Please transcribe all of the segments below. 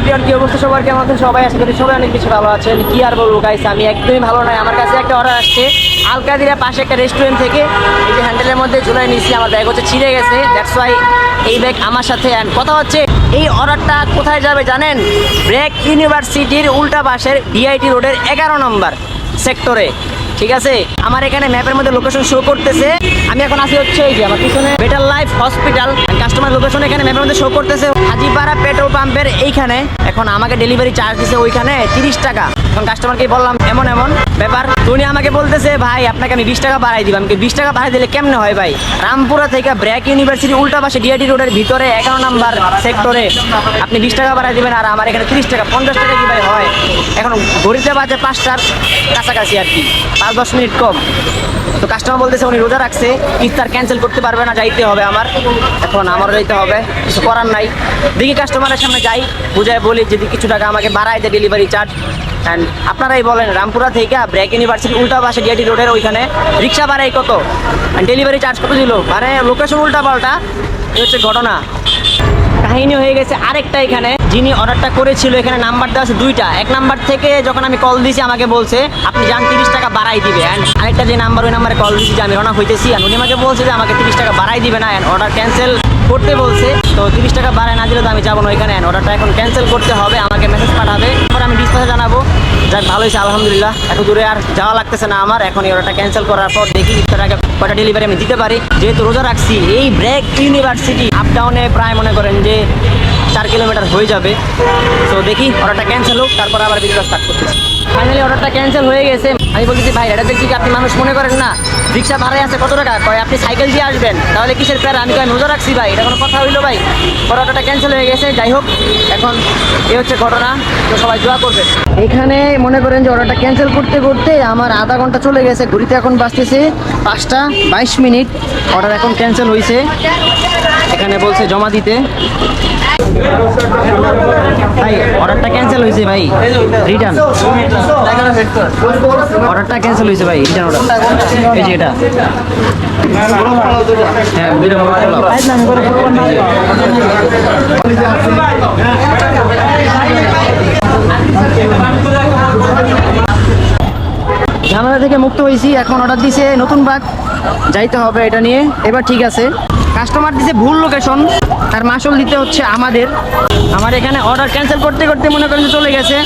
Everyone, কি অবস্থা সবার? কেমন আছেন সবাই? আশা করি সবাই অনেক বেশি ভালো আছেন। কি আর বলবো গাইস, আমি একদমই ভালো নাই। আমার কাছে একটা অর্ডার আসছে আলকাদিরা পাশে একটা রেস্টুরেন্ট থেকে। এই যে হ্যান্ডেলের মধ্যে ঝুলাই নিচ্ছি, আমার ব্যাগ হচ্ছে ছিঁড়ে গেছে, দ্যাটস ওয়াই এই ব্যাগ আমার সাথে। অ্যান্ড কথা হচ্ছে এই অর্ডারটা কোথায় যাবে জানেন? ব্র্যাক ইউনিভার্সিটির উল্টা পাশের ডিআইটি রোডের 11 নম্বর সেক্টরে। ঠিক আছে, আমার এখানে ম্যাপের মধ্যে লোকেশন শো করতেছে। আমি এখন আসি হচ্ছে এই যে আমার পিছনে better life hospital. Customer location এখানে ম্যাপের মধ্যে শো করতেছে হাজিপাড়া পেট্রোল পাম্পের এইখানে। এখন আমাকে ডেলিভারি চার্জ দিছে ওইখানে 30 টাকা। এখন কাস্টমারকে বললাম এমন এমন ব্যাপার, উনি আমাকে বলতেছে ভাই আপনাকে আমি 20 টাকা বাড়াই দিব। আমি 20 টাকা বাড়াই দিলে কেমনে হয় ভাই? রামপুরা থেকে ব্র্যাক ইউনিভার্সিটি উল্টা পাশে ডিআইটি রোডের ভিতরে 11 নম্বর সেক্টরে আপনি 20 টাকা বাড়াই দিবেন, আর আমার এখানে 30 টাকা, 50 টাকা কি ভাই হয়? এখন ঘড়িতে বাজে 5টার কাছাকাছি আর কি, 5-10 মিনিট কম। তো কাস্টমার বলতেছে উনি রোজা রাখছে, ইফতার ক্যান্সেল করতে পারবে না, যাইতে হবে আমার। এখন আমারও যাইতে হবে, কিছু করার নাই। দেখি কাস্টমারের সামনে যাই, বুঝায় বলি যদি কিছু টাকা আমাকে বাড়ায় দেয় ডেলিভারি চার্জ। অ্যান্ড আপনারাই বলেন রামপুরা থেকে ব্র্যাক ইউনিভার্সিটি উল্টা পাশে ডিআইটি রোডের ওইখানে রিক্সা ভাড়াই কত, ডেলিভারি চার্জ কত দিল? মানে লোকেশন উল্টা পাল্টা। এই হচ্ছে ঘটনা। কাহিনী হয়ে গেছে আরেকটা, এখানে যিনি অর্ডারটা করেছিল এখানে নাম্বার দেওয়া আছে 2টা। এক নাম্বার থেকে যখন আমি কল দিয়েছি আমাকে বলছে আপনি যান 30 টাকা বাড়াই দিবে। অ্যান্ড আরেকটা যে নাম্বার, ওই নাম্বারে কল দিয়েছি যে আমি রওনা হইতেছি, আর উনি আমাকে বলছে যে আমাকে 30 টাকা বাড়াই দিবে না, অ্যান্ড অর্ডার ক্যান্সেল করতে বলছে। তো 30 টাকা বাড়ায় না দিলে তো আমি যাবো না ওইখানে। অর্ডারটা এখন ক্যান্সেল করতে হবে, আমাকে মেসেজ পাঠাবে, তারপর আমি ডিসপ্যাচে জানাবো। যাক ভালো হয়েছে আলহামদুলিল্লাহ, এত দূরে আর যাওয়া লাগতেছে না আমার। এখন এই অর্ডারটা ক্যান্সেল করার পর দেখি ইফতার আগে কয়টা ডেলিভারি আমি দিতে পারি। যেহেতু রোজা রাখছি, এই ব্র্যাক ইউনিভার্সিটি আপ ডাউনে প্রায় মনে করেন যে 4 কিলোমিটার হয়ে যাবে। তো দেখি অর্ডারটা ক্যান্সেল হোক, তারপর আবার বিজনেস স্টার্ট করতেছি। ফাইনালি অর্ডারটা ক্যান্সেল হয়ে গেছে। আমি বলতেছি ভাই এটা দেখছি কি আপনি মানুষ মনে করেন না, রিক্সা ভাড়ায় আছে কত টাকা? কয় আপনি সাইকেল দিয়ে আসবেন, তাহলে কিসের প্যারা? আমি কয় রোজা রাখছি ভাই, এটা কোনো কথা হইলো ভাই? অর্ডারটা ক্যান্সেল হয়ে গেছে। যাই হোক, এখন এই হচ্ছে ঘটনা। তো সবাই দোয়া করবে। এখানে মনে করেন যে অর্ডারটা ক্যান্সেল করতে করতে আমার আধা ঘন্টা চলে গেছে। ঘড়িতে এখন বাজতেছে 5টা 22 মিনিট। অর্ডার এখন ক্যান্সেল হয়েছে, এখানে বলছে জমা দিতে। ভাই অর্ডারটা ক্যান্সেল হয়েছে ভাই, রিটার্ন অর্ডারটা ক্যান্সেল হয়েছে ভাই, রিটার্ন অর্ডার। এই যে এটা, হ্যাঁ ঝামেলা থেকে মুক্ত হয়েছি। এখন অর্ডার দিছে নতুন বাগ, যাইতে হবে এটা নিয়ে। এবার ঠিক আছে, কাস্টমার দিছে ভুল লোকেশন, আর মাসুল দিতে হচ্ছে আমাদের। আমার এখানে অর্ডার ক্যান্সেল করতে করতে মনে করেন চলে গেছে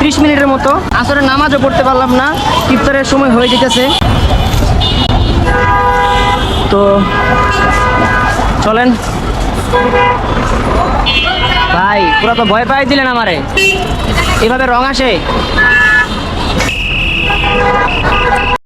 30 মিনিটের মতো। আসলে নামাজও পড়তে পারলাম না, ইফতারের সময় হয়ে যেতেছে। তো চলেন ভাই, পুরো তো ভয় পাই দিলেন আমারে। এভাবে রং আসে?